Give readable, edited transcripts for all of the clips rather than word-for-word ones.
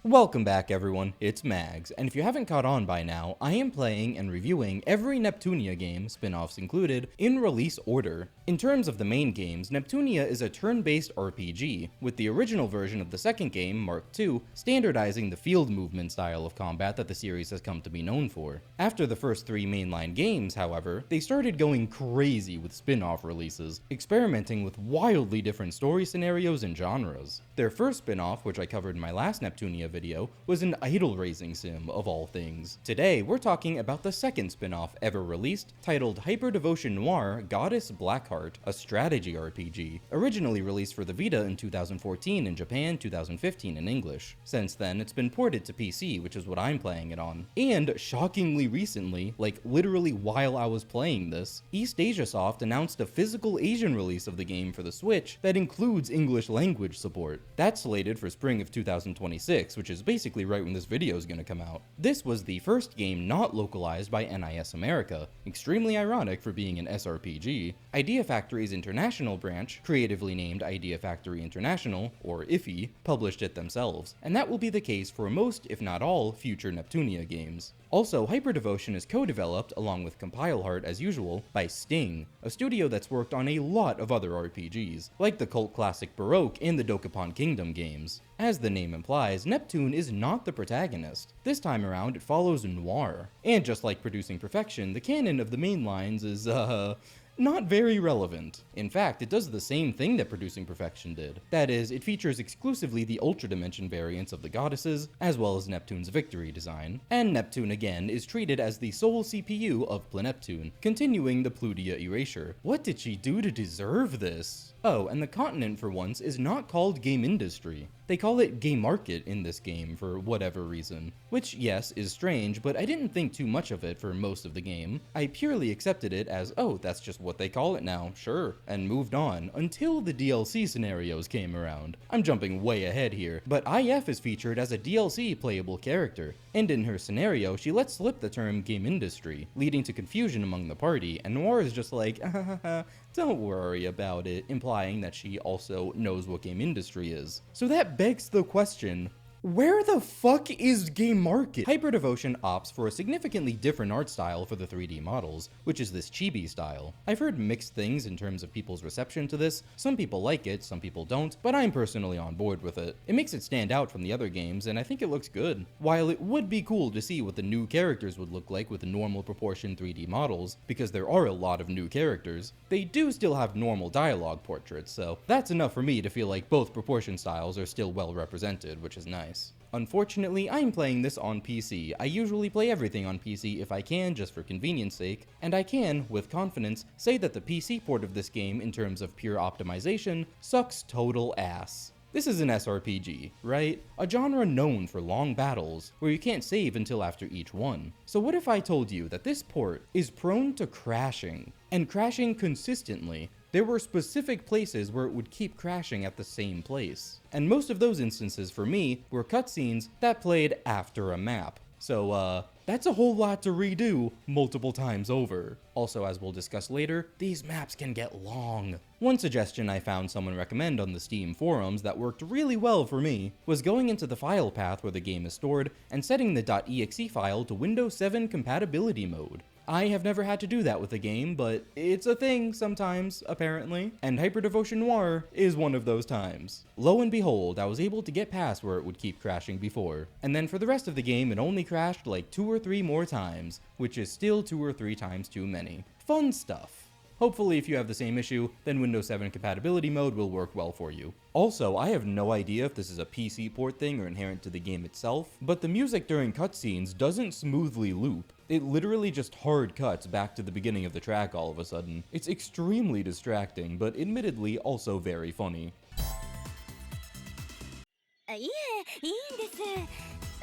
Welcome back everyone, it's Mags, and if you haven't caught on by now, I am playing and reviewing every Neptunia game, spin-offs included, in release order. In terms of the main games, Neptunia is a turn-based RPG, with the original version of the second game, Mark II, standardizing the field movement style of combat that the series has come to be known for. After the first three mainline games, however, they started going crazy with spin-off releases, experimenting with wildly different story scenarios and genres. Their first spin-off, which I covered in my last Neptunia video, was an idol racing sim, of all things. Today, we're talking about the second spin-off ever released, titled Hyperdevotion Noire Goddess Blackheart, a strategy RPG, originally released for the Vita in 2014 in Japan, 2015 in English. Since then, it's been ported to PC, which is what I'm playing it on. And, shockingly recently, like literally while I was playing this, East Asia Soft announced a physical Asian release of the game for the Switch that includes English language support. That's slated for spring of 2026, which is basically right when this video is going to come out. This was the first game not localized by NIS America, extremely ironic for being an SRPG. Idea Factory's international branch, creatively named Idea Factory International, or IFI, published it themselves, and that will be the case for most, if not all, future Neptunia games. Also, Hyperdevotion is co-developed, along with CompileHeart as usual, by Sting, a studio that's worked on a lot of other RPGs, like the cult classic Baroque and the Dokapon Kingdom games. As the name implies, Neptune is not the protagonist. This time around, it follows Noire. And just like Producing Perfection, the canon of the main lines is, not very relevant. In fact, it does the same thing that Producing Perfection did. That is, it features exclusively the Ultra Dimension variants of the goddesses, as well as Neptune's victory design. And Neptune again is treated as the sole CPU of Pleneptune, continuing the Plutia erasure. What did she do to deserve this? Oh, and the continent for once is not called Game Industry. They call it Game Market in this game for whatever reason. Which, yes, is strange, but I didn't think too much of it for most of the game. I purely accepted it as, oh, that's just what they call it now, sure, and moved on, until the DLC scenarios came around. I'm jumping way ahead here, but IF is featured as a DLC playable character, and in her scenario, she lets slip the term Game Industry, leading to confusion among the party, and Noire is just like, don't worry about it, implying that she also knows what Game Industry is. So that begs the question, where the fuck is Game Market? Hyperdevotion opts for a significantly different art style for the 3D models, which is this chibi style. I've heard mixed things in terms of people's reception to this. Some people like it, some people don't, but I'm personally on board with it. It makes it stand out from the other games, and I think it looks good. While it would be cool to see what the new characters would look like with the normal proportion 3D models, because there are a lot of new characters, they do still have normal dialogue portraits, so that's enough for me to feel like both proportion styles are still well represented, which is nice. Unfortunately, I'm playing this on PC. I usually play everything on PC if I can, just for convenience sake, and I can, with confidence, say that the PC port of this game in terms of pure optimization sucks total ass. This is an SRPG, right? A genre known for long battles, where you can't save until after each one. So what if I told you that this port is prone to crashing, and crashing consistently? There were specific places where it would keep crashing at the same place. And most of those instances for me were cutscenes that played after a map. So, that's a whole lot to redo multiple times over. Also, as we'll discuss later, these maps can get long. One suggestion I found someone recommend on the Steam forums that worked really well for me was going into the file path where the game is stored and setting the .exe file to Windows 7 compatibility mode. I have never had to do that with a game, but it's a thing sometimes, apparently, and Hyperdevotion Noire is one of those times. Lo and behold, I was able to get past where it would keep crashing before, and then for the rest of the game it only crashed like 2 or 3 more times, which is still 2 or 3 times too many. Fun stuff. Hopefully if you have the same issue, then Windows 7 compatibility mode will work well for you. Also, I have no idea if this is a PC port thing or inherent to the game itself, but the music during cutscenes doesn't smoothly loop. It literally just hard cuts back to the beginning of the track all of a sudden. It's extremely distracting, but admittedly also very funny.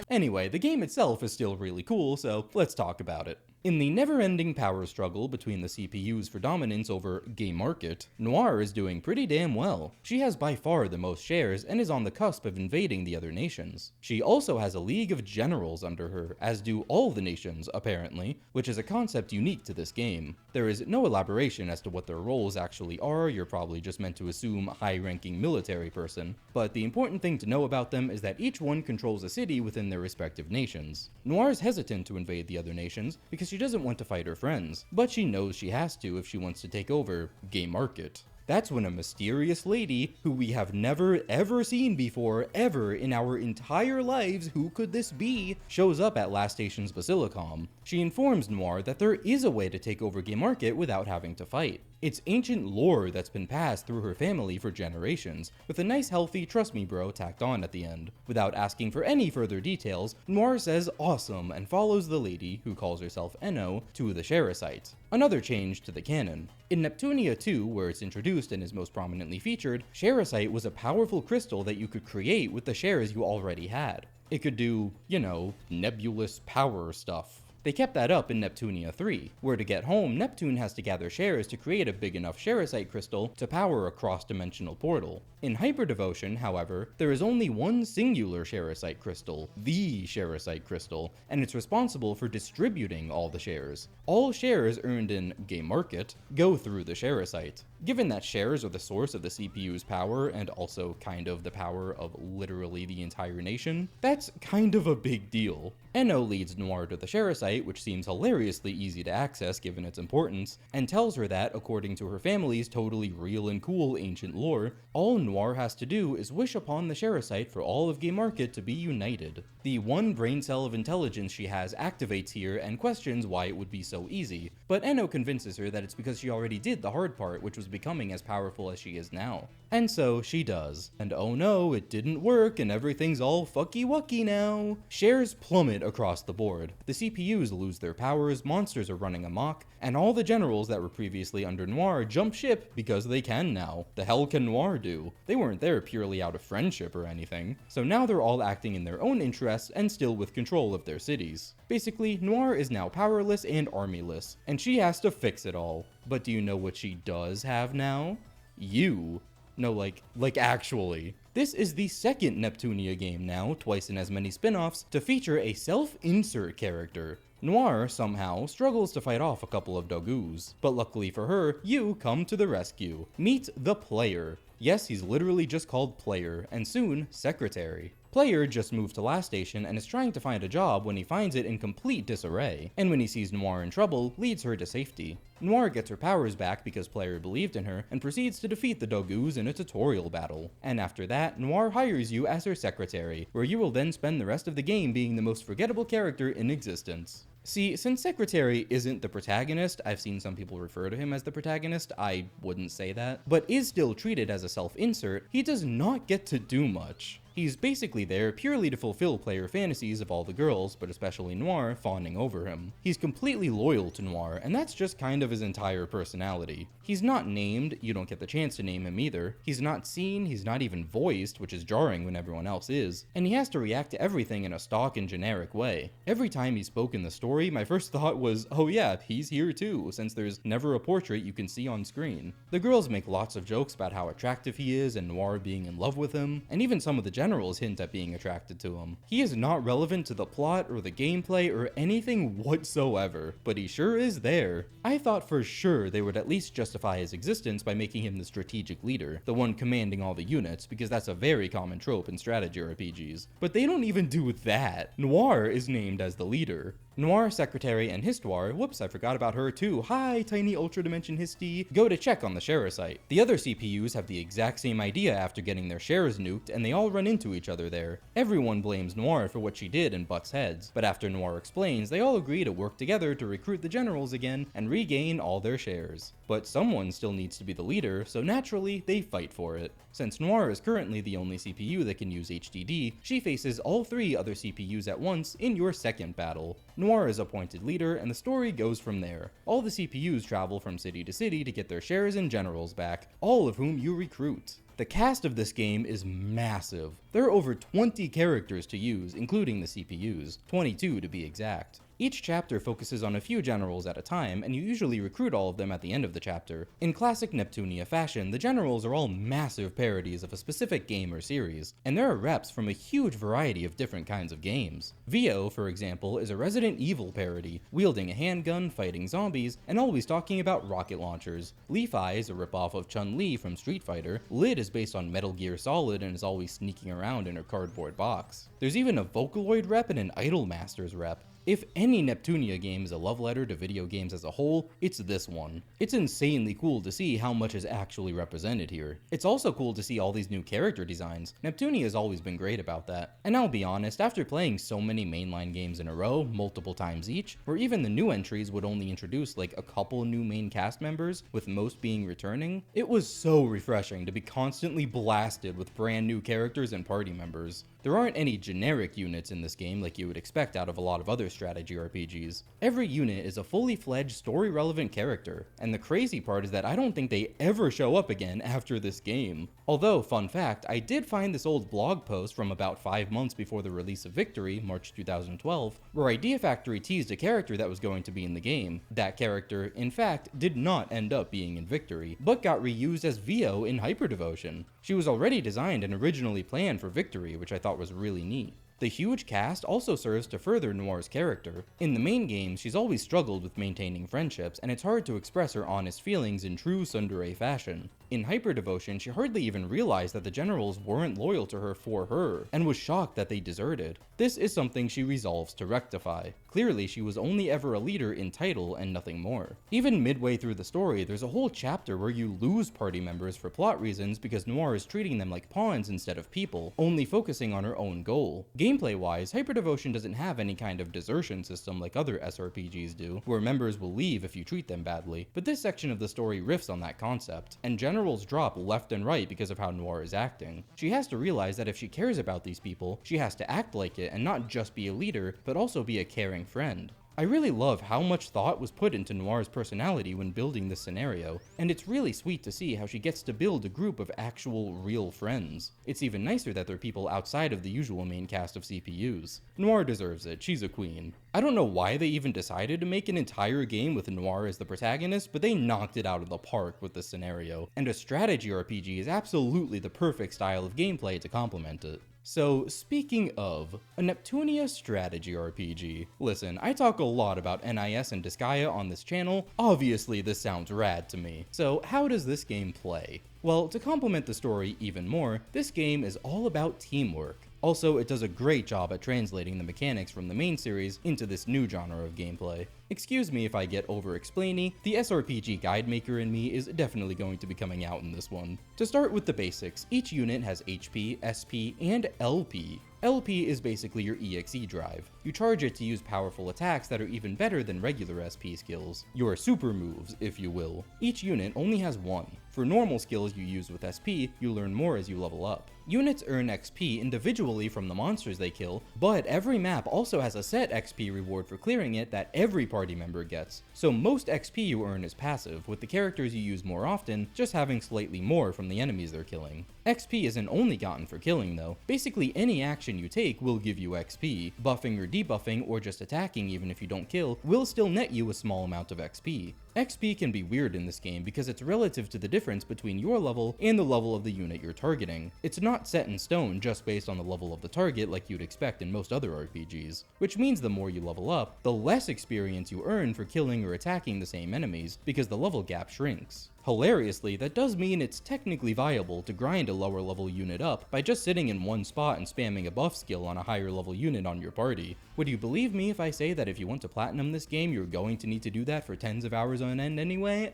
Anyway, the game itself is still really cool, so let's talk about it. In the never-ending power struggle between the CPUs for dominance over game market, Noire is doing pretty damn well. She has by far the most shares and is on the cusp of invading the other nations. She also has a league of generals under her, as do all the nations, apparently, which is a concept unique to this game. There is no elaboration as to what their roles actually are, you're probably just meant to assume high-ranking military person, but the important thing to know about them is that each one controls a city within their respective nations. Noire is hesitant to invade the other nations because she doesn't want to fight her friends, but she knows she has to if she wants to take over game market. That's when a mysterious lady, who we have never ever seen before, ever in our entire lives, who could this be, shows up at Last Station's Basilicom. She informs Noire that there is a way to take over game market without having to fight. It's ancient lore that's been passed through her family for generations, with a nice healthy trust me bro tacked on at the end. Without asking for any further details, Noire says awesome and follows the lady, who calls herself Enno, to the Share site. Another change to the canon. In Neptunia 2, where it's introduced and is most prominently featured, Shareasite was a powerful crystal that you could create with the shares you already had. It could do, you know, nebulous power stuff. They kept that up in Neptunia 3, where to get home, Neptune has to gather shares to create a big enough Shareasite crystal to power a cross-dimensional portal. In Hyperdevotion, however, there is only one singular Shareasite crystal, the Shareasite crystal, and it's responsible for distributing all the shares. All shares earned in game market go through the Shareasite. Given that shares are the source of the CPU's power and also kind of the power of literally the entire nation, that's kind of a big deal. Enno leads Noire to the Shareasite, which seems hilariously easy to access given its importance, and tells her that, according to her family's totally real and cool ancient lore, all Noire has to do is wish upon the Shareasite for all of game market to be united. The one brain cell of intelligence she has activates here and questions why it would be so easy, but Enno convinces her that it's because she already did the hard part, which was becoming as powerful as she is now. And so she does. And oh no, it didn't work and everything's all fucky-wucky now. Shares plummet across the board. The CPUs lose their powers, monsters are running amok, and all the generals that were previously under Noire jump ship because they can now. The hell can Noire do? They weren't there purely out of friendship or anything. So now they're all acting in their own interests and still with control of their cities. Basically, Noire is now powerless and armyless, and she has to fix it all. But do you know what she does have now? You. No, like actually. This is the second Neptunia game now, twice in as many spin-offs, to feature a self-insert character. Noire, somehow, struggles to fight off a couple of dogus, but luckily for her, you come to the rescue. Meet the Player. Yes, he's literally just called Player, and soon, Secretary. Player just moved to Last Station and is trying to find a job when he finds it in complete disarray, and when he sees Noire in trouble, leads her to safety. Noire gets her powers back because Player believed in her, and proceeds to defeat the dogus in a tutorial battle. And after that, Noire hires you as her secretary, where you will then spend the rest of the game being the most forgettable character in existence. See, since Secretary isn't the protagonist, I've seen some people refer to him as the protagonist, I wouldn't say that, but is still treated as a self-insert, he does not get to do much. He's basically there purely to fulfill player fantasies of all the girls, but especially Noire, fawning over him. He's completely loyal to Noire, and that's just kind of his entire personality. He's not named, you don't get the chance to name him either. He's not seen, he's not even voiced, which is jarring when everyone else is, and he has to react to everything in a stock and generic way. Every time he spoke in the story, my first thought was, oh yeah, he's here too, since there's never a portrait you can see on screen. The girls make lots of jokes about how attractive he is and Noire being in love with him, and even some of the generals hint at being attracted to him. He is not relevant to the plot or the gameplay or anything whatsoever, but he sure is there. I thought for sure they would at least justify his existence by making him the strategic leader, the one commanding all the units, because that's a very common trope in strategy RPGs. But they don't even do that. Noire is named as the leader. Noire, Secretary, and Histoire, whoops, I forgot about her too, hi tiny ultra dimension Histy, go to check on the Shareasite. The other CPUs have the exact same idea after getting their shares nuked, and they all run into each other there. Everyone blames Noire for what she did and butts heads, but after Noire explains, they all agree to work together to recruit the generals again and regain all their shares. But someone still needs to be the leader, so naturally, they fight for it. Since Noire is currently the only CPU that can use HDD, she faces all three other CPUs at once in your second battle. Noire is appointed leader, and the story goes from there. All the CPUs travel from city to city to get their shares and generals back, all of whom you recruit. The cast of this game is massive. There are over 20 characters to use, including the CPUs, 22 to be exact. Each chapter focuses on a few generals at a time, and you usually recruit all of them at the end of the chapter. In classic Neptunia fashion, the generals are all massive parodies of a specific game or series, and there are reps from a huge variety of different kinds of games. Vio, for example, is a Resident Evil parody, wielding a handgun, fighting zombies, and always talking about rocket launchers. Leaf-Eye is a ripoff of Chun-Li from Street Fighter. Lid is based on Metal Gear Solid and is always sneaking around in her cardboard box. There's even a Vocaloid rep and an Idolmasters rep. If any Neptunia game is a love letter to video games as a whole, it's this one. It's insanely cool to see how much is actually represented here. It's also cool to see all these new character designs. Neptunia has always been great about that. And I'll be honest, after playing so many mainline games in a row, multiple times each, where even the new entries would only introduce like a couple new main cast members, with most being returning, it was so refreshing to be constantly blasted with brand new characters and party members. There aren't any generic units in this game like you would expect out of a lot of other strategy RPGs. Every unit is a fully fledged story-relevant character, and the crazy part is that I don't think they ever show up again after this game. Although, fun fact, I did find this old blog post from about 5 months before the release of Victory, March 2012, where Idea Factory teased a character that was going to be in the game. That character, in fact, did not end up being in Victory, but got reused as Vio in Hyperdevotion. She was already designed and originally planned for Victory, which I thought was really neat. The huge cast also serves to further Noire's character. In the main game, she's always struggled with maintaining friendships, and it's hard to express her honest feelings in true tsundere fashion. In Hyperdevotion, she hardly even realized that the generals weren't loyal to her for her, and was shocked that they deserted. This is something she resolves to rectify. Clearly, she was only ever a leader in title and nothing more. Even midway through the story, there's a whole chapter where you lose party members for plot reasons because Noire is treating them like pawns instead of people, only focusing on her own goal. Gameplay-wise, Hyperdevotion doesn't have any kind of desertion system like other SRPGs do, where members will leave if you treat them badly, but this section of the story riffs on that concept, and generals drop left and right because of how Noire is acting. She has to realize that if she cares about these people, she has to act like it and not just be a leader, but also be a caring friend. I really love how much thought was put into Noire's personality when building this scenario, and it's really sweet to see how she gets to build a group of actual, real friends. It's even nicer that they're people outside of the usual main cast of CPUs. Noire deserves it, she's a queen. I don't know why they even decided to make an entire game with Noire as the protagonist, but they knocked it out of the park with this scenario, and a strategy RPG is absolutely the perfect style of gameplay to complement it. So, speaking of, a Neptunia strategy RPG. Listen, I talk a lot about NIS and Disgaea on this channel. Obviously, this sounds rad to me. So, how does this game play? Well, to complement the story even more, this game is all about teamwork. Also, it does a great job at translating the mechanics from the main series into this new genre of gameplay. Excuse me if I get over-explainy, the SRPG guide maker in me is definitely going to be coming out in this one. To start with the basics, each unit has HP, SP, and LP. LP is basically your EXE drive. You charge it to use powerful attacks that are even better than regular SP skills. Your super moves, if you will. Each unit only has one. For normal skills you use with SP, you learn more as you level up. Units earn XP individually from the monsters they kill, but every map also has a set XP reward for clearing it that every party member gets. So most XP you earn is passive, with the characters you use more often just having slightly more from the enemies they're killing. XP isn't only gotten for killing though. Basically any action you take will give you XP. Buffing or debuffing or just attacking even if you don't kill will still net you a small amount of XP. XP can be weird in this game because it's relative to the difference between your level and the level of the unit you're targeting. It's not set in stone just based on the level of the target like you'd expect in most other RPGs, which means the more you level up, the less experience you earn for killing or attacking the same enemies because the level gap shrinks. Hilariously, that does mean it's technically viable to grind a lower level unit up by just sitting in one spot and spamming a buff skill on a higher level unit on your party. Would you believe me if I say that if you want to platinum this game, you're going to need to do that for tens of hours on end anyway?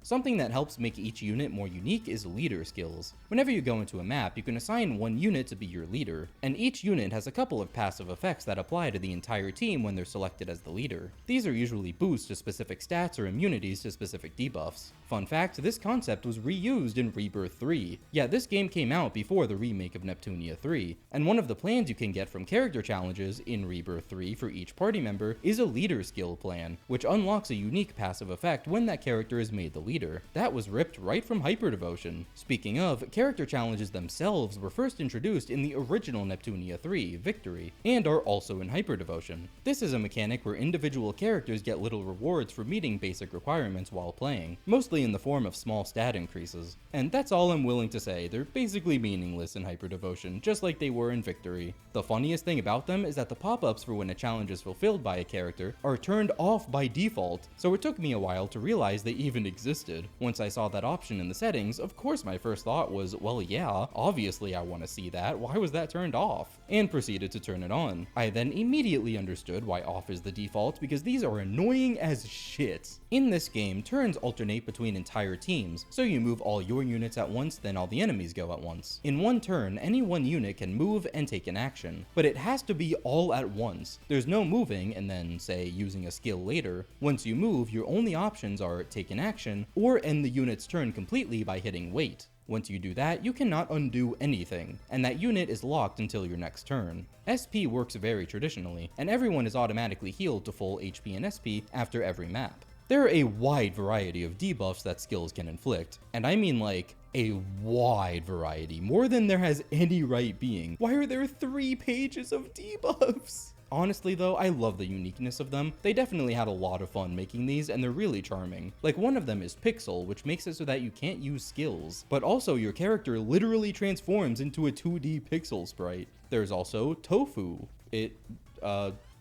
Something that helps make each unit more unique is leader skills. Whenever you go into a map, you can assign one unit to be your leader, and each unit has a couple of passive effects that apply to the entire team when they're selected as the leader. These are usually boosts to specific stats or immunities to specific debuffs. Fun fact, this concept was reused in Rebirth 3. Yeah, this game came out before the remake of Neptunia 3, and one of the plans you can get from character challenges in Rebirth 3 for each party member is a leader skill plan, which unlocks a unique passive effect when that character is made the leader. That was ripped right from Hyperdevotion. Speaking of, character challenges themselves were first introduced in the original Neptunia 3, Victory, and are also in Hyperdevotion. This is a mechanic where individual characters get little rewards for meeting basic requirements while playing, mostly in the form of small stat increases. And that's all I'm willing to say, they're basically meaningless in Hyperdevotion, just like they were in Victory. The funniest thing about them is that the pop-ups for when a challenge is fulfilled by a character are turned off by default, so it took me a while to realize they even existed. Once I saw that option in the settings, of course my first thought was, well yeah, obviously I want to see that, why was that turned off? And proceeded to turn it on. I then immediately understood why off is the default, because these are annoying as shit. In this game, turns alternate between entire teams, so you move all your units at once, then all the enemies go at once. In one turn, any one unit can move and take an action, but it has to be all at once. There's no moving and then, say, using a skill later. Once you move, your only options are take an action, or end the unit's turn completely by hitting wait. Once you do that, you cannot undo anything, and that unit is locked until your next turn. SP works very traditionally, and everyone is automatically healed to full HP and SP after every map. There are a wide variety of debuffs that skills can inflict, and I mean like, a wide variety, more than there has any right being. Why are there 3 pages of debuffs? Honestly though, I love the uniqueness of them. They definitely had a lot of fun making these, and they're really charming. Like, one of them is Pixel, which makes it so that you can't use skills, but also your character literally transforms into a 2D pixel sprite. There's also Tofu. It,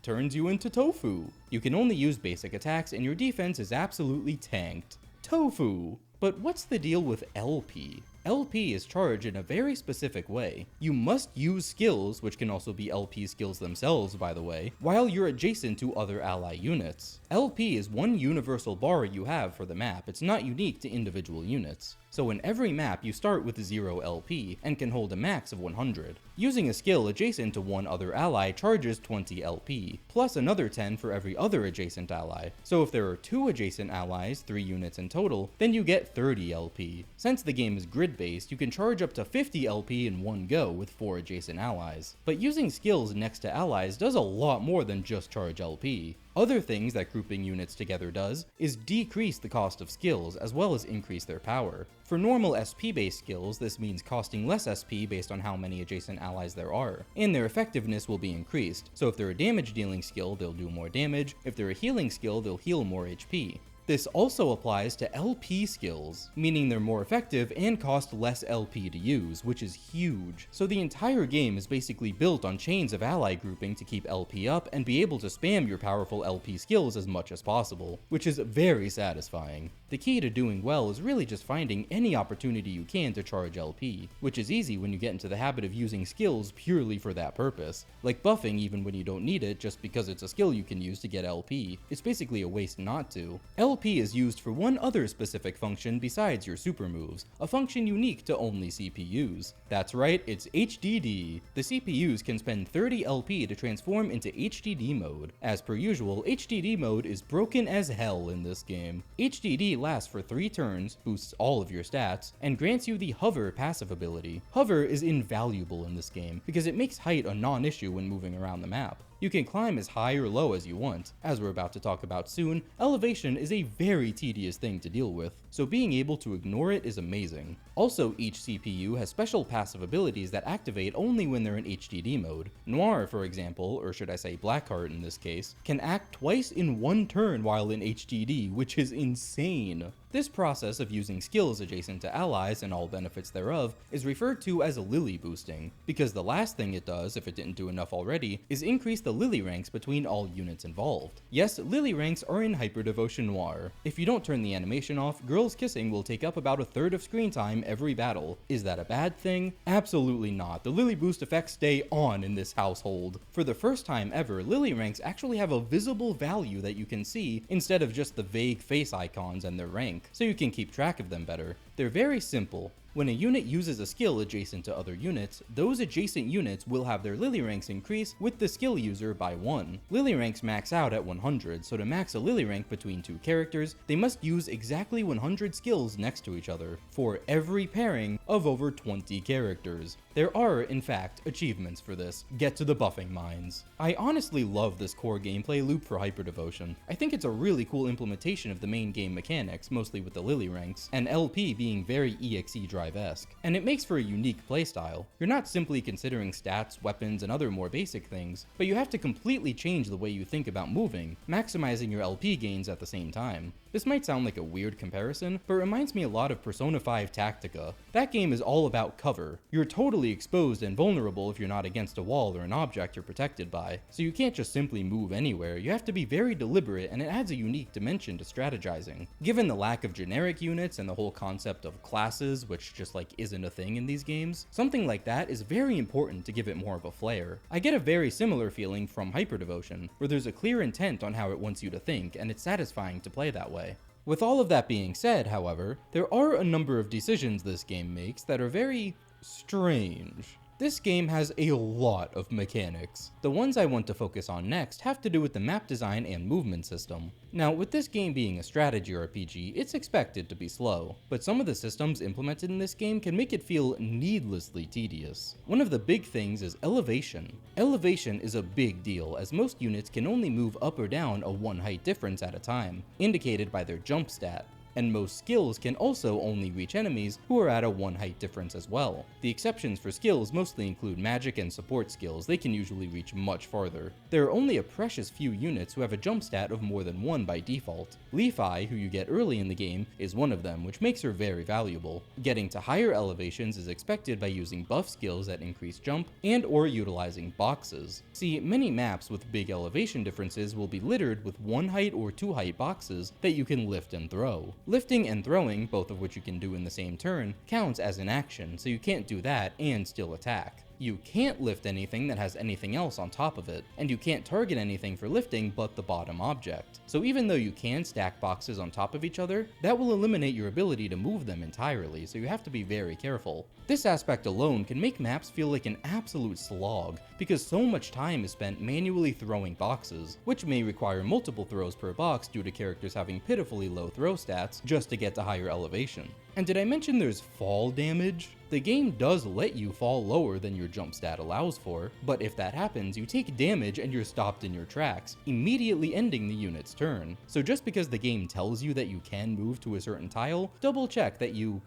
turns you into tofu. You can only use basic attacks, and your defense is absolutely tanked. Tofu! But what's the deal with LP? LP is charged in a very specific way. You must use skills, which can also be LP skills themselves by the way, while you're adjacent to other ally units. LP is one universal bar you have for the map, it's not unique to individual units. So in every map you start with 0 LP, and can hold a max of 100. Using a skill adjacent to one other ally charges 20 LP, plus another 10 for every other adjacent ally. So if there are 2 adjacent allies, 3 units in total, then you get 30 LP. Since the game is grid-based, you can charge up to 50 LP in one go with 4 adjacent allies. But using skills next to allies does a lot more than just charge LP. Other things that grouping units together does is decrease the cost of skills as well as increase their power. For normal SP-based skills, this means costing less SP based on how many adjacent allies there are, and their effectiveness will be increased. So if they're a damage dealing skill, they'll do more damage. If they're a healing skill, they'll heal more HP. This also applies to LP skills, meaning they're more effective and cost less LP to use, which is huge. So the entire game is basically built on chains of ally grouping to keep LP up and be able to spam your powerful LP skills as much as possible, which is very satisfying. The key to doing well is really just finding any opportunity you can to charge LP, which is easy when you get into the habit of using skills purely for that purpose, like buffing even when you don't need it just because it's a skill you can use to get LP. It's basically a waste not to. LP is used for one other specific function besides your super moves, a function unique to only CPUs. That's right, it's HDD. The CPUs can spend 30 LP to transform into HDD mode. As per usual, HDD mode is broken as hell in this game. HDD lasts for 3 turns, boosts all of your stats, and grants you the Hover passive ability. Hover is invaluable in this game because it makes height a non-issue when moving around the map. You can climb as high or low as you want. As we're about to talk about soon, elevation is a very tedious thing to deal with, so being able to ignore it is amazing. Also, each CPU has special passive abilities that activate only when they're in HDD mode. Noire, for example, or should I say Blackheart in this case, can act twice in one turn while in HDD, which is insane. This process of using skills adjacent to allies and all benefits thereof is referred to as Lily boosting, because the last thing it does, if it didn't do enough already, is increase the Lily ranks between all units involved. Yes, Lily ranks are in Hyperdevotion Noire. If you don't turn the animation off, girls kissing will take up about 1/3 of screen time every battle. Is that a bad thing? Absolutely not. The Lily boost effects stay on in this household. For the first time ever, Lily ranks actually have a visible value that you can see instead of just the vague face icons and their rank, so you can keep track of them better. They're very simple. When a unit uses a skill adjacent to other units, those adjacent units will have their lily ranks increase with the skill user by 1. Lily ranks max out at 100, so to max a lily rank between two characters, they must use exactly 100 skills next to each other for every pairing of over 20 characters. There are, in fact, achievements for this. Get to the buffing mines. I honestly love this core gameplay loop for Hyperdevotion. I think it's a really cool implementation of the main game mechanics, mostly with the lily ranks, and LP being very EXE Drive-esque. And it makes for a unique playstyle. You're not simply considering stats, weapons, and other more basic things, but you have to completely change the way you think about moving, maximizing your LP gains at the same time. This might sound like a weird comparison, but it reminds me a lot of Persona 5 Tactica. That game is all about cover. You're totally exposed and vulnerable if you're not against a wall or an object you're protected by, so you can't just simply move anywhere. You have to be very deliberate, and it adds a unique dimension to strategizing. Given the lack of generic units and the whole concept of classes, which just like isn't a thing in these games, something like that is very important to give it more of a flair. I get a very similar feeling from Hyperdevotion, where there's a clear intent on how it wants you to think, and it's satisfying to play that way. With all of that being said, however, there are a number of decisions this game makes that are very strange. This game has a lot of mechanics. The ones I want to focus on next have to do with the map design and movement system. Now, with this game being a strategy RPG, it's expected to be slow, but some of the systems implemented in this game can make it feel needlessly tedious. One of the big things is elevation. Elevation is a big deal, as most units can only move up or down a 1 height difference at a time, indicated by their jump stat. And most skills can also only reach enemies who are at a 1 height difference as well. The exceptions for skills mostly include magic and support skills. They can usually reach much farther. There are only a precious few units who have a jump stat of more than 1 by default. Leafeye, who you get early in the game, is one of them, which makes her very valuable. Getting to higher elevations is expected by using buff skills that increase jump and or utilizing boxes. See, many maps with big elevation differences will be littered with 1 height or 2 height boxes that you can lift and throw. Lifting and throwing, both of which you can do in the same turn, counts as an action, so you can't do that and still attack. You can't lift anything that has anything else on top of it, and you can't target anything for lifting but the bottom object. So even though you can stack boxes on top of each other, that will eliminate your ability to move them entirely, so you have to be very careful. This aspect alone can make maps feel like an absolute slog, because so much time is spent manually throwing boxes, which may require multiple throws per box due to characters having pitifully low throw stats just to get to higher elevation. And did I mention there's fall damage? The game does let you fall lower than your jump stat allows for, but if that happens, you take damage and you're stopped in your tracks, immediately ending the unit's turn. So just because the game tells you that you can move to a certain tile, double check that you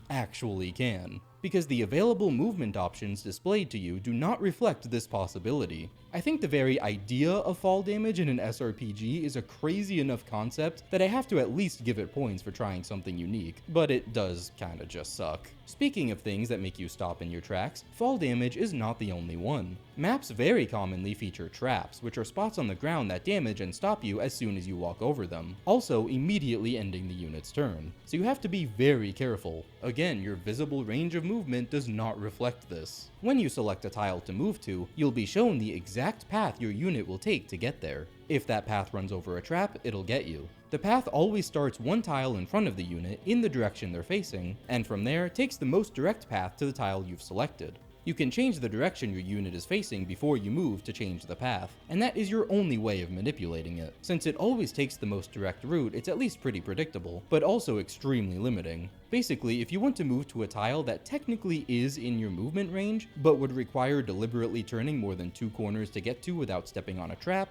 actually can. Because the available movement options displayed to you do not reflect this possibility. I think the very idea of fall damage in an SRPG is a crazy enough concept that I have to at least give it points for trying something unique, but it does kinda just suck. Speaking of things that make you stop in your tracks, fall damage is not the only one. Maps very commonly feature traps, which are spots on the ground that damage and stop you as soon as you walk over them, also immediately ending the unit's turn. So you have to be very careful. Again, your visible range of movement does not reflect this. When you select a tile to move to, you'll be shown the exact path your unit will take to get there. If that path runs over a trap, it'll get you. The path always starts 1 tile in front of the unit in the direction they're facing, and from there takes the most direct path to the tile you've selected. You can change the direction your unit is facing before you move to change the path, and that is your only way of manipulating it. Since it always takes the most direct route, it's at least pretty predictable, but also extremely limiting. Basically, if you want to move to a tile that technically is in your movement range, but would require deliberately turning more than 2 corners to get to without stepping on a trap,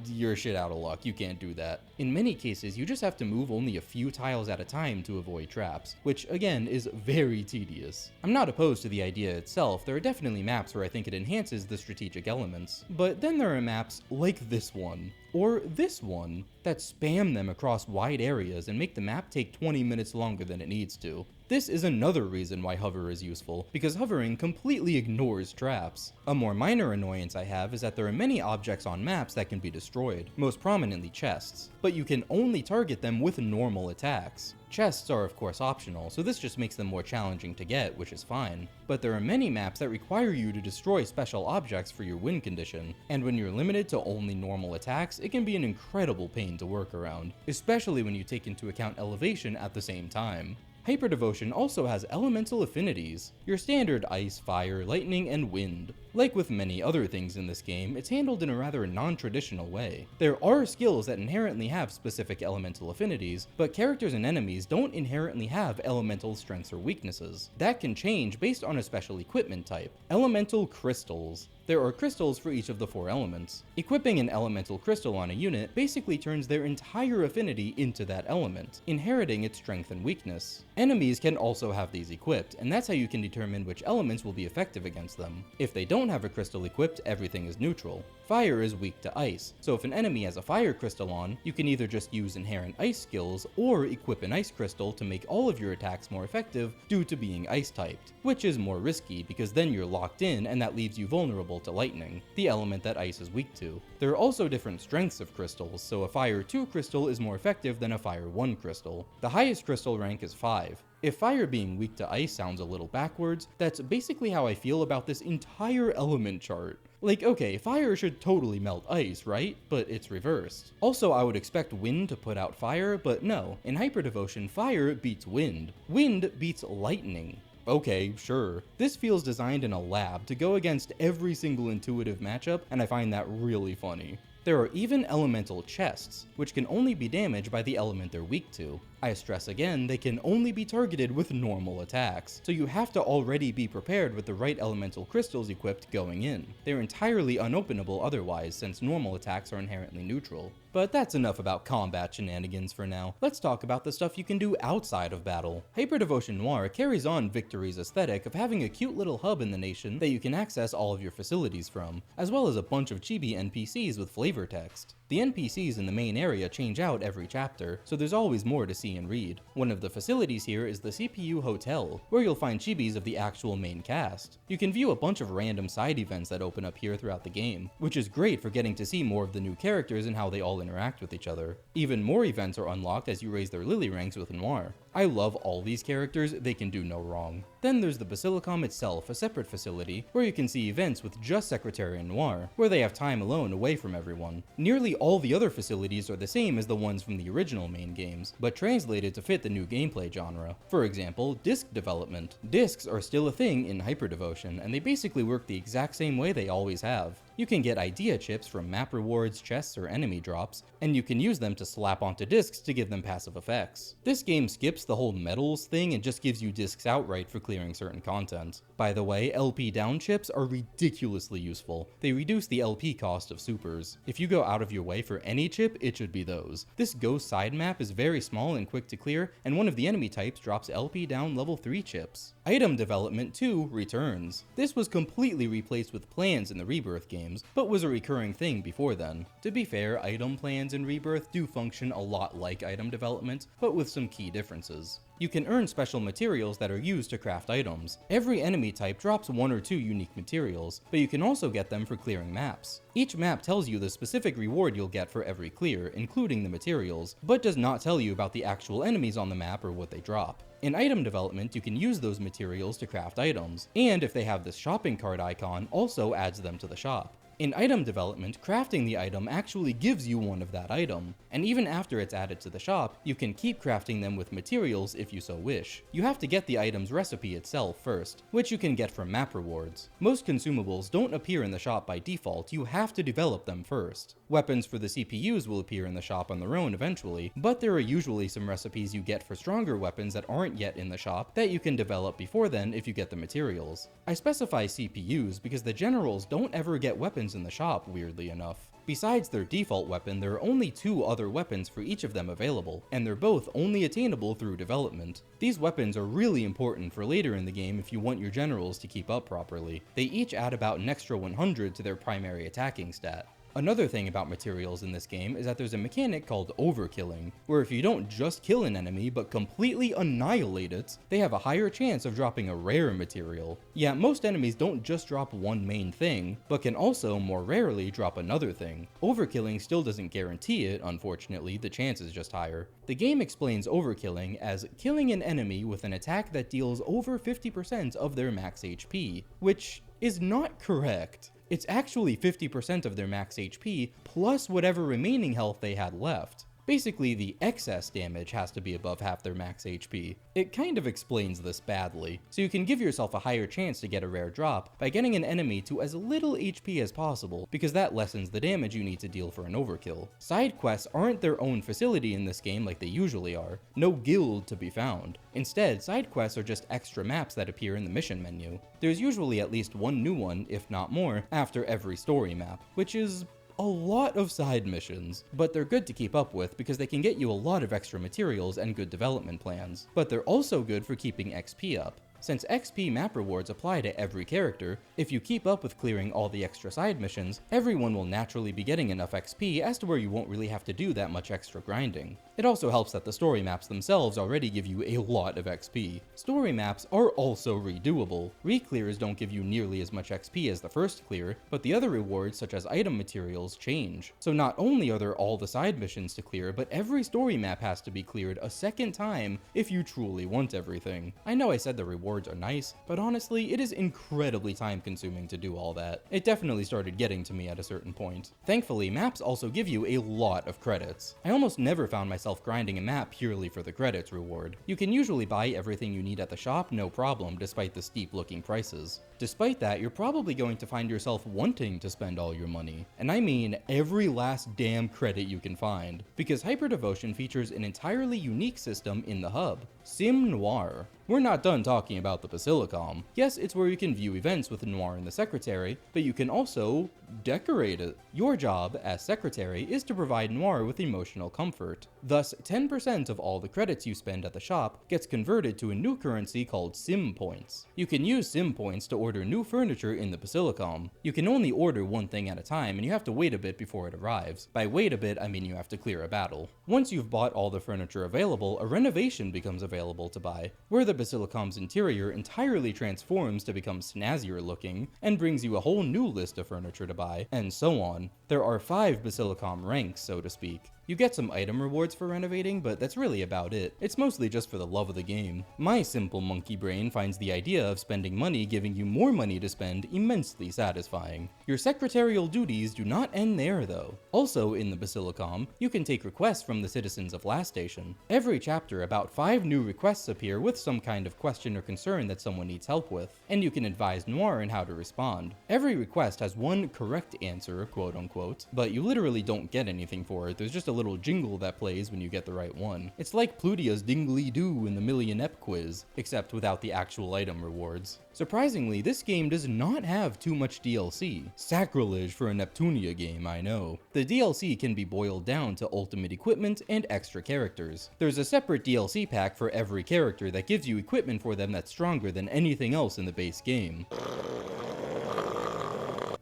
you're shit out of luck, you can't do that. In many cases, you just have to move only a few tiles at a time to avoid traps, which again is very tedious. I'm not opposed to the idea itself, there are definitely maps where I think it enhances the strategic elements, but then there are maps like this one, or this one, that spam them across wide areas and make the map take 20 minutes longer than it needs to. This is another reason why hover is useful, because hovering completely ignores traps. A more minor annoyance I have is that there are many objects on maps that can be destroyed, most prominently chests, but you can only target them with normal attacks. Chests are of course optional, so this just makes them more challenging to get, which is fine. But there are many maps that require you to destroy special objects for your win condition, and when you're limited to only normal attacks, it can be an incredible pain to work around, especially when you take into account elevation at the same time. Hyperdevotion also has elemental affinities, your standard ice, fire, lightning, and wind. Like with many other things in this game, it's handled in a rather non-traditional way. There are skills that inherently have specific elemental affinities, but characters and enemies don't inherently have elemental strengths or weaknesses. That can change based on a special equipment type. Elemental crystals. There are crystals for each of the 4 elements. Equipping an elemental crystal on a unit basically turns their entire affinity into that element, inheriting its strength and weakness. Enemies can also have these equipped, and that's how you can determine which elements will be effective against them. If they don't have a crystal equipped, everything is neutral. Fire is weak to ice, so if an enemy has a fire crystal on, you can either just use inherent ice skills or equip an ice crystal to make all of your attacks more effective due to being ice typed, which is more risky because then you're locked in and that leaves you vulnerable to lightning, the element that ice is weak to. There are also different strengths of crystals, so a fire 2 crystal is more effective than a fire 1 crystal. The highest crystal rank is 5. If fire being weak to ice sounds a little backwards, that's basically how I feel about this entire element chart. Like, okay, fire should totally melt ice, right? But it's reversed. Also, I would expect wind to put out fire, but no. In Hyperdevotion, fire beats wind. Wind beats lightning. Okay, sure. This feels designed in a lab to go against every single intuitive matchup, and I find that really funny. There are even elemental chests, which can only be damaged by the element they're weak to. I stress again, they can only be targeted with normal attacks, so you have to already be prepared with the right elemental crystals equipped going in. They're entirely unopenable otherwise, since normal attacks are inherently neutral. But that's enough about combat shenanigans for now. Let's talk about the stuff you can do outside of battle. Hyperdevotion Noire carries on Victory's aesthetic of having a cute little hub in the nation that you can access all of your facilities from, as well as a bunch of chibi NPCs with flavor text. The NPCs in the main area change out every chapter, so there's always more to see and read. One of the facilities here is the CPU Hotel, where you'll find chibis of the actual main cast. You can view a bunch of random side events that open up here throughout the game, which is great for getting to see more of the new characters and how they all interact with each other. Even more events are unlocked as you raise their lily ranks with Noire. I love all these characters, they can do no wrong. Then there's the Basilicom itself, a separate facility, where you can see events with just Secretary and Noire, where they have time alone away from everyone. Nearly all the other facilities are the same as the ones from the original main games, but translated to fit the new gameplay genre. For example, disc development. Discs are still a thing in Hyperdevotion, and they basically work the exact same way they always have. You can get idea chips from map rewards, chests, or enemy drops, and you can use them to slap onto discs to give them passive effects. This game skips the whole medals thing and just gives you discs outright for clearing certain content. By the way, LP down chips are ridiculously useful. They reduce the LP cost of supers. If you go out of your way for any chip, it should be those. This ghost side map is very small and quick to clear, and one of the enemy types drops LP down level 3 chips. Item development 2 returns. This was completely replaced with plans in the Rebirth games, but was a recurring thing before then. To be fair, item plans in Rebirth do function a lot like item development, but with some key differences. You can earn special materials that are used to craft items. Every enemy type drops 1 or 2 unique materials, but you can also get them for clearing maps. Each map tells you the specific reward you'll get for every clear, including the materials, but does not tell you about the actual enemies on the map or what they drop. In item development, you can use those materials to craft items, and if they have this shopping cart icon, also adds them to the shop. In item development, crafting the item actually gives you one of that item, and even after it's added to the shop, you can keep crafting them with materials if you so wish. You have to get the item's recipe itself first, which you can get from map rewards. Most consumables don't appear in the shop by default, you have to develop them first. Weapons for the CPUs will appear in the shop on their own eventually, but there are usually some recipes you get for stronger weapons that aren't yet in the shop that you can develop before then if you get the materials. I specify CPUs because the generals don't ever get weapons in the shop, weirdly enough. Besides their default weapon, there are only 2 other weapons for each of them available, and they're both only attainable through development. These weapons are really important for later in the game if you want your generals to keep up properly. They each add about an extra 100 to their primary attacking stat. Another thing about materials in this game is that there's a mechanic called overkilling, where if you don't just kill an enemy but completely annihilate it, they have a higher chance of dropping a rare material. Yeah, most enemies don't just drop one main thing, but can also more rarely drop another thing. Overkilling still doesn't guarantee it, unfortunately, the chance is just higher. The game explains overkilling as killing an enemy with an attack that deals over 50% of their max HP, which is not correct. It's actually 50% of their max HP plus whatever remaining health they had left. Basically, the excess damage has to be above half their max HP. It kind of explains this badly, so you can give yourself a higher chance to get a rare drop by getting an enemy to as little HP as possible, because that lessens the damage you need to deal for an overkill. Side quests aren't their own facility in this game like they usually are, no guild to be found. Instead, side quests are just extra maps that appear in the mission menu. There's usually at least one new one, if not more, after every story map, which is a lot of side missions, but they're good to keep up with because they can get you a lot of extra materials and good development plans. But they're also good for keeping XP up. Since XP map rewards apply to every character, if you keep up with clearing all the extra side missions, everyone will naturally be getting enough XP as to where you won't really have to do that much extra grinding. It also helps that the story maps themselves already give you a lot of XP. Story maps are also redoable. Re-clears don't give you nearly as much XP as the first clear, but the other rewards such as item materials change. So not only are there all the side missions to clear, but every story map has to be cleared a second time if you truly want everything. I know I said the rewards are nice, but honestly, it is incredibly time consuming to do all that. It definitely started getting to me at a certain point. Thankfully, maps also give you a lot of credits. I almost never found myself grinding a map purely for the credits reward. You can usually buy everything you need at the shop no problem despite the steep looking prices. Despite that, you're probably going to find yourself wanting to spend all your money. And I mean every last damn credit you can find. Because Hyperdevotion features an entirely unique system in the hub, Sim Noire. We're not done talking about the Basilicom. Yes, it's where you can view events with Noire in the Secretary, but you can also decorate it. Your job, as Secretary, is to provide Noire with emotional comfort. Thus, 10% of all the credits you spend at the shop gets converted to a new currency called Sim Points. You can use Sim Points to order new furniture in the Basilicom. You can only order one thing at a time, and you have to wait a bit before it arrives. By wait a bit, I mean you have to clear a battle. Once you've bought all the furniture available, a renovation becomes available to buy, where the Basilicom's interior entirely transforms to become snazzier looking, and brings you a whole new list of furniture to buy, and so on. There are 5 Basilicom ranks, so to speak. You get some item rewards for renovating, but that's really about it. It's mostly just for the love of the game. My simple monkey brain finds the idea of spending money giving you more money to spend immensely satisfying. Your secretarial duties do not end there though. Also in the Basilicom, you can take requests from the citizens of Last Station. Every chapter, about 5 new requests appear with some kind of question or concern that someone needs help with, and you can advise Noire in how to respond. Every request has one correct answer, quote unquote, but you literally don't get anything for it. There's just a little jingle that plays when you get the right one. It's like Plutia's Dingly-Doo in the Million Ep quiz, except without the actual item rewards. Surprisingly, this game does not have too much DLC. Sacrilege for a Neptunia game, I know. The DLC can be boiled down to ultimate equipment and extra characters. There's a separate DLC pack for every character that gives you equipment for them that's stronger than anything else in the base game.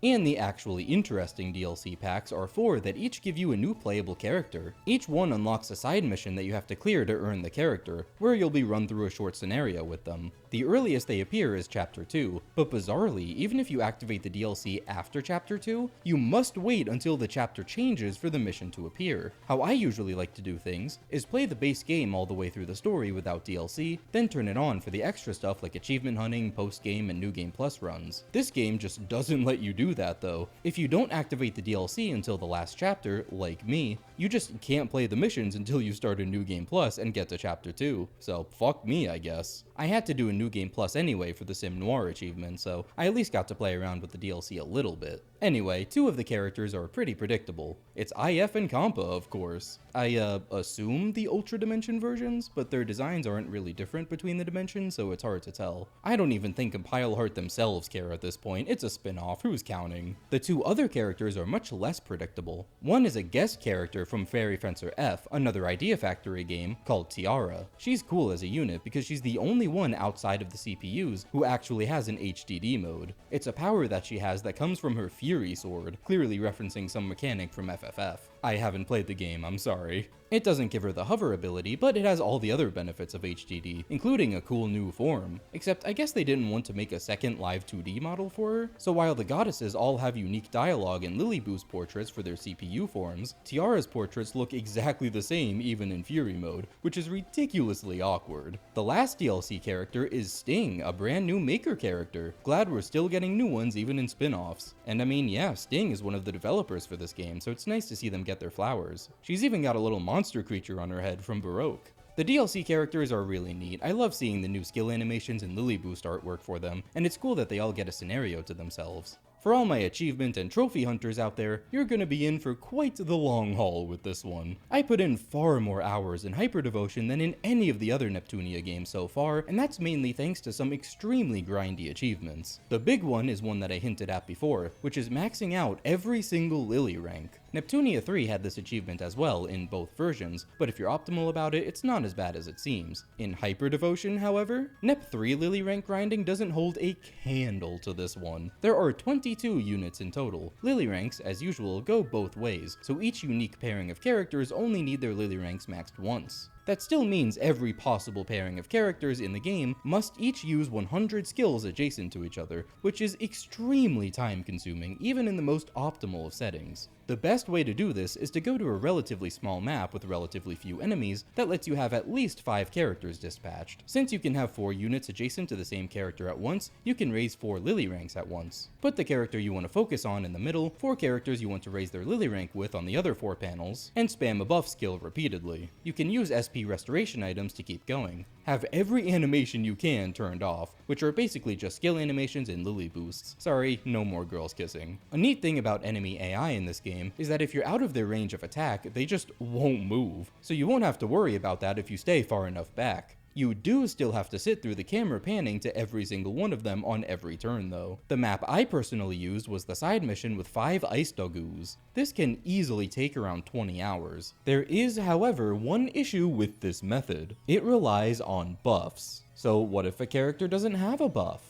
And the actually interesting DLC packs are 4 that each give you a new playable character. Each one unlocks a side mission that you have to clear to earn the character, where you'll be run through a short scenario with them. The earliest they appear is Chapter 2, but bizarrely, even if you activate the DLC after Chapter 2, you must wait until the chapter changes for the mission to appear. How I usually like to do things is play the base game all the way through the story without DLC, then turn it on for the extra stuff like achievement hunting, post-game, and New Game Plus runs. This game just doesn't let you do that though. If you don't activate the DLC until the last chapter, like me, you just can't play the missions until you start a New Game Plus and get to Chapter 2. So fuck me, I guess. I had to do a New Game Plus anyway for the Sim Noire achievement, so I at least got to play around with the DLC a little bit. Anyway, 2 of the characters are pretty predictable. It's IF and Compa, of course. I assume the Ultra Dimension versions, but their designs aren't really different between the dimensions, so it's hard to tell. I don't even think Compile Heart themselves care at this point. It's a spin-off, who's counting? The 2 other characters are much less predictable. One is a guest character from Fairy Fencer F, another Idea Factory game, called Tiara. She's cool as a unit because she's the only one outside of the CPUs who actually has an HDD mode. It's a power that she has that comes from her Fury Sword, clearly referencing some mechanic from FFF. I haven't played the game, I'm sorry. It doesn't give her the hover ability, but it has all the other benefits of HDD, including a cool new form. Except I guess they didn't want to make a second live 2D model for her, so while the goddesses all have unique dialogue and Lily Boost portraits for their CPU forms, Tiara's portraits look exactly the same even in Fury mode, which is ridiculously awkward. The last DLC character is Sting, a brand new Maker character. Glad we're still getting new ones even in spin-offs. And I mean, yeah, Sting is one of the developers for this game, so it's nice to see them get get their flowers. She's even got a little monster creature on her head from Baroque. The DLC characters are really neat. I love seeing the new skill animations and Lily Boost artwork for them, and it's cool that they all get a scenario to themselves. For all my achievement and trophy hunters out there, you're gonna be in for quite the long haul with this one. I put in far more hours in Hyperdevotion than in any of the other Neptunia games so far, and that's mainly thanks to some extremely grindy achievements. The big one is one that I hinted at before, which is maxing out every single Lily rank. Neptunia 3 had this achievement as well in both versions, but if you're optimal about it, it's not as bad as it seems. In Hyperdevotion, however, Nep 3 Lily rank grinding doesn't hold a candle to this one. There are 22 units in total. Lily ranks, as usual, go both ways, so each unique pairing of characters only need their Lily ranks maxed once. That still means every possible pairing of characters in the game must each use 100 skills adjacent to each other, which is extremely time consuming even in the most optimal of settings. The best way to do this is to go to a relatively small map with relatively few enemies that lets you have at least 5 characters dispatched. Since you can have 4 units adjacent to the same character at once, you can raise 4 Lily ranks at once. Put the character you want to focus on in the middle, 4 characters you want to raise their Lily rank with on the other 4 panels, and spam a buff skill repeatedly. You can use SP restoration items to keep going. Have every animation you can turned off, which are basically just skill animations and Lily boosts. Sorry, no more girls kissing. A neat thing about enemy AI in this game is that if you're out of their range of attack, they just won't move, so you won't have to worry about that if you stay far enough back. You do still have to sit through the camera panning to every single one of them on every turn though. The map I personally used was the side mission with 5 ice doggoos. This can easily take around 20 hours. There is, however, one issue with this method. It relies on buffs. So what if a character doesn't have a buff?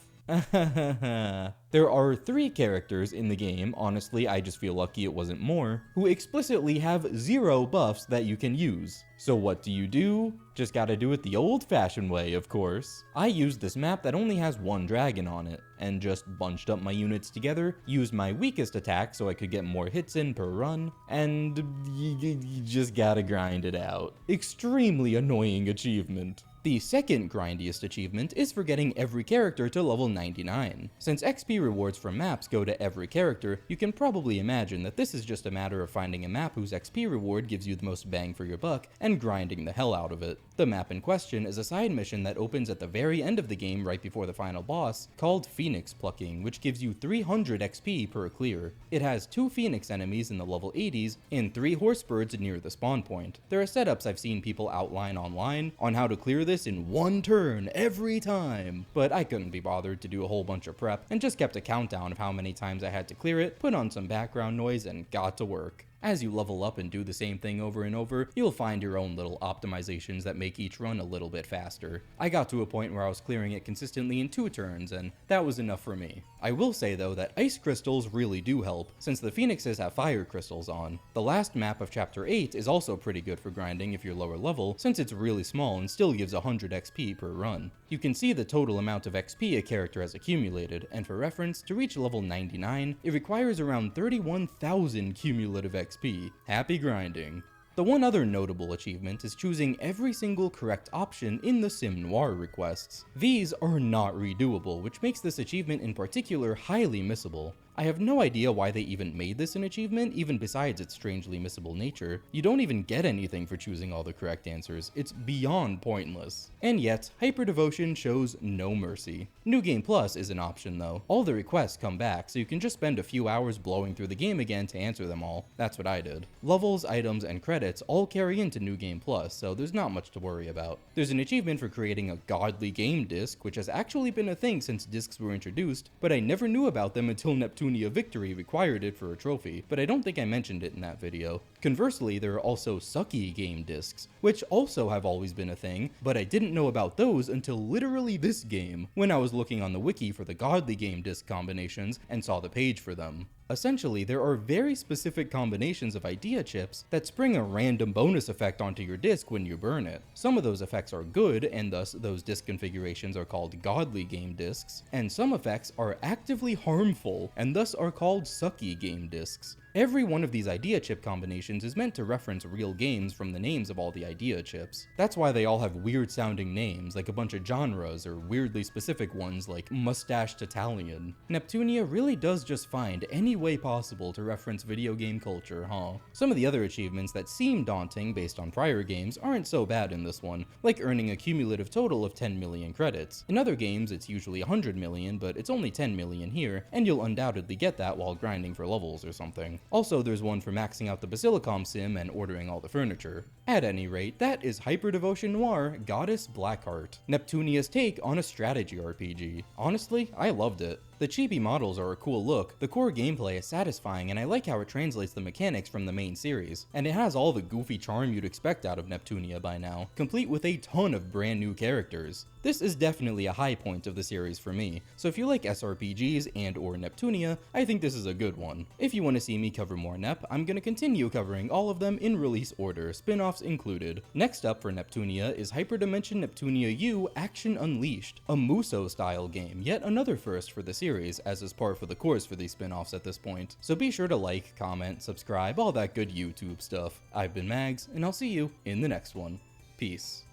There are 3 characters in the game, honestly I just feel lucky it wasn't more, who explicitly have 0 buffs that you can use. So what do? Just gotta do it the old-fashioned way, of course. I used this map that only has 1 dragon on it, and just bunched up my units together, used my weakest attack so I could get more hits in per run, and you just gotta grind it out. Extremely annoying achievement. The second grindiest achievement is for getting every character to level 99. Since XP rewards from maps go to every character, you can probably imagine that this is just a matter of finding a map whose XP reward gives you the most bang for your buck and grinding the hell out of it. The map in question is a side mission that opens at the very end of the game right before the final boss, called Phoenix Plucking, which gives you 300 XP per clear. It has 2 Phoenix enemies in the level 80s and 3 horse birds near the spawn point. There are setups I've seen people outline online on how to clear this in 1 turn every time, but I couldn't be bothered to do a whole bunch of prep and just kept a countdown of how many times I had to clear it, put on some background noise, and got to work. As you level up and do the same thing over and over, you'll find your own little optimizations that make each run a little bit faster. I got to a point where I was clearing it consistently in 2 turns, and that was enough for me. I will say though that ice crystals really do help, since the phoenixes have fire crystals on. The last map of chapter 8 is also pretty good for grinding if you're lower level, since it's really small and still gives 100 XP per run. You can see the total amount of XP a character has accumulated, and for reference, to reach level 99, it requires around 31,000 cumulative XP. Happy grinding. The one other notable achievement is choosing every single correct option in the Sim Noire requests. These are not redoable, which makes this achievement in particular highly missable. I have no idea why they even made this an achievement, even besides its strangely missable nature. You don't even get anything for choosing all the correct answers. It's beyond pointless. And yet, Hyperdevotion shows no mercy. New Game Plus is an option though. All the requests come back, so you can just spend a few hours blowing through the game again to answer them all. That's what I did. Levels, items, and credits all carry into New Game Plus, so there's not much to worry about. There's an achievement for creating a godly game disc, which has actually been a thing since discs were introduced, but I never knew about them until Neptunia Victory required it for a trophy, but I don't think I mentioned it in that video. Conversely, there are also sucky game discs, which also have always been a thing, but I didn't know about those until literally this game, when I was looking on the wiki for the godly game disc combinations and saw the page for them. Essentially, there are very specific combinations of idea chips that spring a random bonus effect onto your disc when you burn it. Some of those effects are good, and thus those disc configurations are called godly game discs, and some effects are actively harmful, and thus are called sucky game discs. Every one of these idea chip combinations is meant to reference real games from the names of all the idea chips. That's why they all have weird sounding names, like a bunch of genres, or weirdly specific ones like Mustached Italian. Neptunia really does just find any way possible to reference video game culture, huh? Some of the other achievements that seem daunting based on prior games aren't so bad in this one, like earning a cumulative total of 10 million credits. In other games it's usually 100 million, but it's only 10 million here, and you'll undoubtedly get that while grinding for levels or something. Also, there's one for maxing out the Basilicom sim and ordering all the furniture. At any rate, that is Hyperdevotion Noire, Goddess Blackheart, Neptunia's take on a strategy RPG. Honestly, I loved it. The chibi models are a cool look, the core gameplay is satisfying, and I like how it translates the mechanics from the main series. And it has all the goofy charm you'd expect out of Neptunia by now, complete with a ton of brand new characters. This is definitely a high point of the series for me, so if you like SRPGs and or Neptunia, I think this is a good one. If you want to see me cover more Nep, I'm gonna continue covering all of them in release order, spin-offs included. Next up for Neptunia is Hyperdimension Neptunia U Action Unleashed, a Muso-style game, yet another first for the series, as is par for the course for these spin-offs at this point. So be sure to like, comment, subscribe, all that good YouTube stuff. I've been Mags, and I'll see you in the next one. Peace.